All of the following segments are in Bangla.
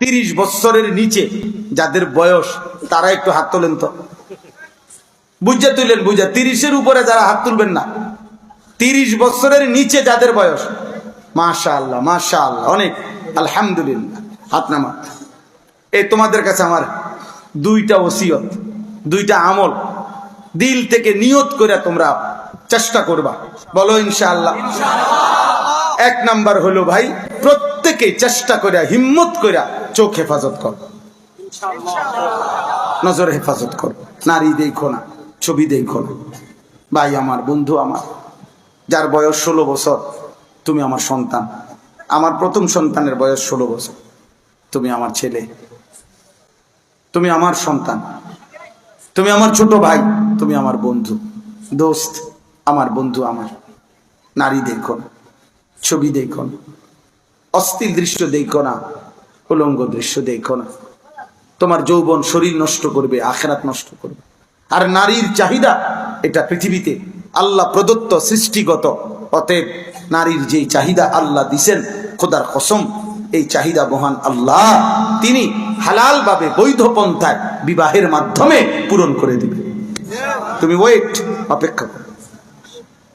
30 বছরের নিচে যাদের বয়স তারা একটু হাত তোলেন তো, বুঝা তুলেন, বুঝা। 30-এর উপরে যারা হাত তুলবেন না, 30 বছরের নিচে যাদের বয়স, মাশাআল্লাহ মাশাআল্লাহ, অনেক আলহামদুলিল্লাহ, হাত নামা। এই তোমাদের কাছে আমার 2টা ওসিয়ত, 2টা আমল দিল থেকে নিয়ত করে তোমরা চেষ্টা করবা, বলো ইনশাআল্লাহ। 1 নাম্বার হলো ভাই, প্রত্যেকে চেষ্টা করে হিম্মত করে চোখ হেফাজত কর, নজর হেফাজত কর। নারী দেখো না, ছবি দেখো না। ভাই আমার, বন্ধু আমার, যার বয়স 16 বছর, তুমি আমার সন্তান। আমার প্রথম সন্তানের বয়স 16 বছর, তুমি আমার ছেলে, তুমি আমার সন্তান, তুমি আমার ছোট ভাই, তুমি আমার বন্ধু, দোস্ত, আমার বন্ধু আমার। নারী দেখো না, ছবি দেখো না, অশ্লীল দৃশ্য দেখো না, উলঙ্গ দৃশ্য দেখো না। তোমার যৌবন শরীর নষ্ট করবে, আখিরাত নষ্ট করবে। আর নারীর চাহিদা এটা পৃথিবীতে আল্লাহ প্রদত্ত, সৃষ্টিগত। অতএব নারীর যেই চাহিদা আল্লাহ দিছেন, খোদার কসম, এই চাহিদা মহান আল্লাহ তিনি হালাল ভাবে বৈধ পন্থায় বিবাহের মাধ্যমে পূরণ করে দিবেন। তুমি ওয়েট, অপেক্ষা করো,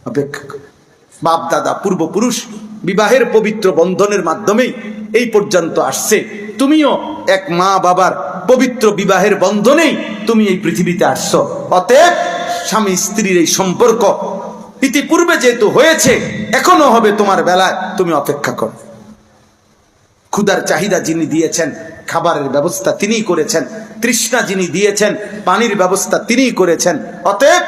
অপেক্ষা করো। বাপ দাদা পূর্বপুরুষ বিবাহের পবিত্র বন্ধনের মাধ্যমেই এই পর্যন্ত আসছে। তুমিও এক মা বাবার পবিত্র বিবাহের বন্ধনেই তুমি এই পৃথিবীতে আসছো। অতএব স্বামী স্ত্রীর এই সম্পর্ক ইতিপূর্বে যেহেতু হয়েছে, এখনো হবে তোমার বেলায়, তুমি অপেক্ষা করো। ক্ষুধার চাহিদা যিনি দিয়েছেন, খাবারের ব্যবস্থা তিনিই করেছেন। তৃষ্ণা যিনি দিয়েছেন, পানির ব্যবস্থা তিনিই করেছেন। অতএব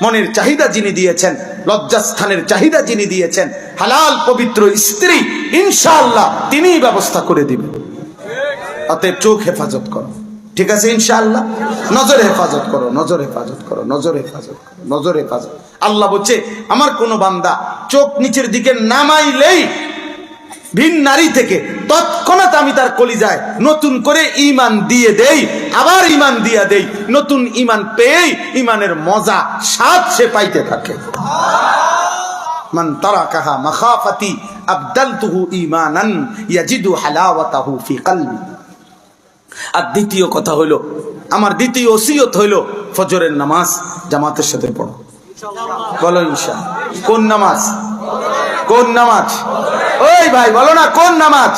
মনের চাহিদা যিনি দিয়েছেন, লজ্জাস্থানের চাহিদা যিনি দিয়েছেন, হালাল পবিত্র স্ত্রী ইনশাআল্লাহ তিনিই ব্যবস্থা করে দিবেন। অতএব চোখ হেফাজত করো, ঠিক আছে ইনশাআল্লাহ। নজর হেফাজত করো, নজর হেফাজত করো, নজর হেফাজত করো, নজর হেফাজত। আল্লাহ বলছে, আমার কোন বান্দা চোখ নিচের দিকে নামাইলেই ভিন নারী থেকে তৎক্ষণাৎ আমি তার কলিজায় নতুন করে ঈমান দিয়ে দেই, আবার ঈমান দিয়ে দেই। নতুন ঈমান পেয়েই ঈমানের মজা স্বাদ সে পাইতে থাকে। মান তারাকাহা মাখাফাতি আবদালতুহু ঈমানান ইয়াজিদু হালাওয়াতাহু ফি কলবি। আর দ্বিতীয় কথা হলো, আমার দ্বিতীয় ওসিয়ত হলো, ফজরের নামাজ জামাতের সাথে পড়ো, বলো ইনশাআল্লাহ। কোন নামাজ? কোন নামাজ? ওই ভাই বলো না, কোন নামাজ?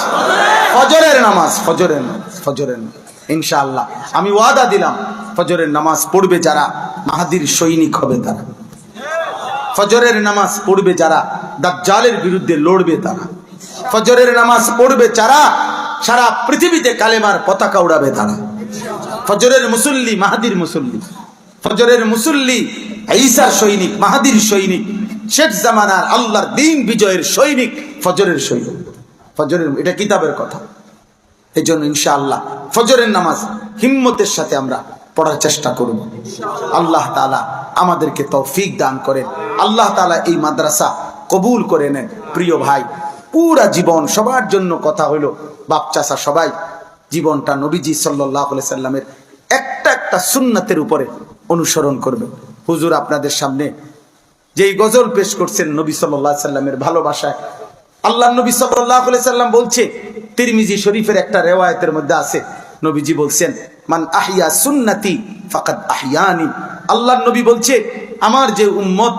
ফজরের নামাজ, ফজরের নামাজ, ফজরের নামাজ। ইনশাআল্লাহ আমি ওয়াদা দিলাম, ফজরের নামাজ পড়বে যারা, মাহাদির সৈনিক হবে তারা। ফজরের নামাজ পড়বে যারা, দাজ্জালের বিরুদ্ধে লড়বে তারা। ফজরের নামাজ পড়বে যারা, সারা পৃথিবীতে কালেমার পতাকা উড়াবে তারা। ফজরের মুসল্লি মাহাদির মুসল্লি, ফজরের মুসল্লি ঈসার সৈনিক, মাহাদির সৈনিক, শেখ জামানার আল্লাহর দ্বীন বিজয়ের সৈনিক, ফজরের সৈনিক। ফজরের, এটা কিতাবের কথা। এই জন্য ইনশাআল্লাহ ফজরের নামাজ হিম্মতের সাথে আমরা পড়ার চেষ্টা করব। আল্লাহ তাআলা আমাদেরকে তৌফিক দান করেন। আল্লাহ তাআলা এই মাদ্রাসা কবুল করে নেন। প্রিয় ভাই, পুরা জীবন সবার জন্য কথা হলো, বাপ চাচা সবাই জীবনটা নবীজি সাল্লাল্লাহু আলাইহি সাল্লামের একটা একটা সুন্নাতের উপরে অনুসরণ করবে। হুজুর আপনাদের সামনে যেই গজল পেশ করছেন নবী সাল্লাল্লাহু আলাইহি সাল্লামের ভালোবাসায়, আল্লাহ নবী সাল্লাল্লাহু আলাইহি সাল্লাম বলছে, তিরমিজি শরীফের একটা রিওয়ায়াতের মধ্যে আছে, নবীজি বলছেন, মান আহইয়া সুন্নতি ফাকাদ আহইয়ানি। আল্লাহ নবী বলছে, আমার যে উম্মত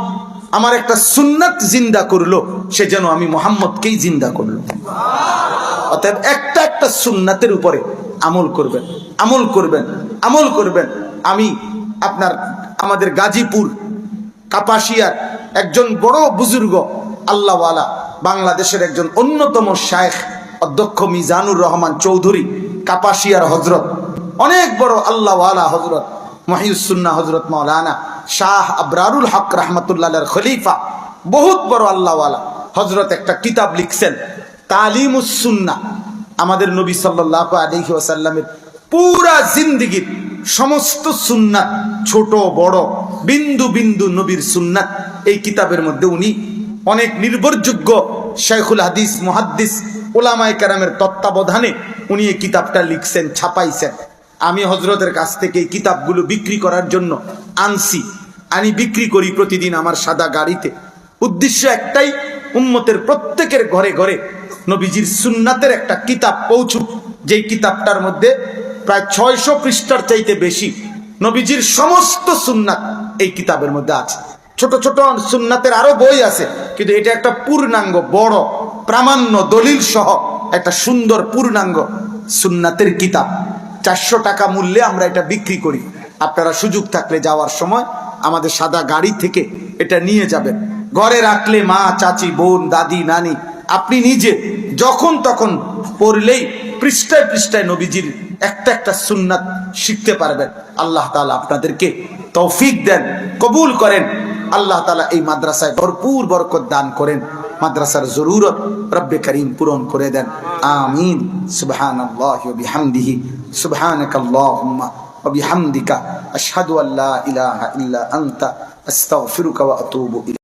আমার একটা সুন্নাত জিন্দা করলো, সে যেন আমি মুহাম্মদকেই জিন্দা করলো। অতএব একটা একটা সুন্নাতের উপরে আমল করবেন, আমল করবেন, আমল করবেন। আমি আপনার আমাদের গাজীপুর কাপাসিয়ার একজন বড় বুজুর্গ আল্লাহওয়ালা, বাংলাদেশের একজন অন্যতম শায়েখ অধ্যক্ষ মিজানুর রহমান চৌধুরী, কাপাসিয়ার হজরত, অনেক বড় আল্লাহওয়ালা হজরত, মহিউসুন্নাহ হজরত মাওলানা শাহ আবরারুল হক রহমতুল্লাহ খলিফা, বহুত বড় আল্লাহওয়ালা হজরত একটা কিতাব লিখছেন, তালিমুস সুন্নাহ। আমাদের নবী সাল্লাল্লাহু আলাইহি ওয়াসাল্লামের পুরা জিন্দেগীর সমস্ত সুন্নাত, ছোট বড়, বিন্দু বিন্দু নবীর সুন্নাত, এই কিতাবের মধ্যে উনি অনেক নির্ভরযোগ্য শাইখুল হাদিস, মুহাদ্দিস, উলামায়ে কেরামের তত্ত্বাবধানে উনি এই কিতাবটা লিখছেন, ছাপাইছেন। আমি হজরতের কাছ থেকে এই কিতাবগুলো বিক্রি করার জন্য আনছি, আমি বিক্রি করি প্রতিদিন আমার সাদা গাড়িতে। উদ্দেশ্য একটাই, উম্মতের প্রত্যেকের ঘরে ঘরে নবীজির সুন্নাতের একটা কিতাব পৌঁছুক, যেই কিতাবটার মধ্যে প্রায় 600 পৃষ্ঠার চাইতে বেশি নবীজির সমস্ত সুন্নাত এই কিতাবের মধ্যে আছে। ছোট ছোট সুন্নাতের আরো বই আছে, কিন্তু এটা একটা পূর্ণাঙ্গ বড় প্রামাণ্য দলিল সহ একটা সুন্দর পূর্ণাঙ্গ সুন্নাতের কিতাব। 400 টাকা মূল্যে আমরা এটা বিক্রি করি। আপনারা সুযোগ থাকলে যাওয়ার সময় আমাদের সাদা গাড়ি থেকে এটা নিয়ে যাবেন। ঘরে রাখলে মা, চাচি, বোন, দাদি, নানি, আপনি নিজে যখন তখন পড়লেই পৃষ্ঠায় পৃষ্ঠায় নবীজির একটা একটা সুন্নাত শিখতে পারবেন। আল্লাহ তাআলা আপনাদেরকে তৌফিক দেন, কবুল করেন। আল্লাহ তাআলা এই মাদ্রাসায় ভরপুর বরকত দান করেন, মাদ্রাসার জরুরত রব্বে করিম পূরণ করে দেন। আমিন। সুবহানাল্লাহি ওয়া বিহামদিহি, সুবহানাকাল্লাহুম্মা ওয়া বিহামদিকা, আশহাদু আল্লা ইলাহা ইল্লা আনতা, আস্তাগফিরুকা ওয়া আতুবু ইলাইক।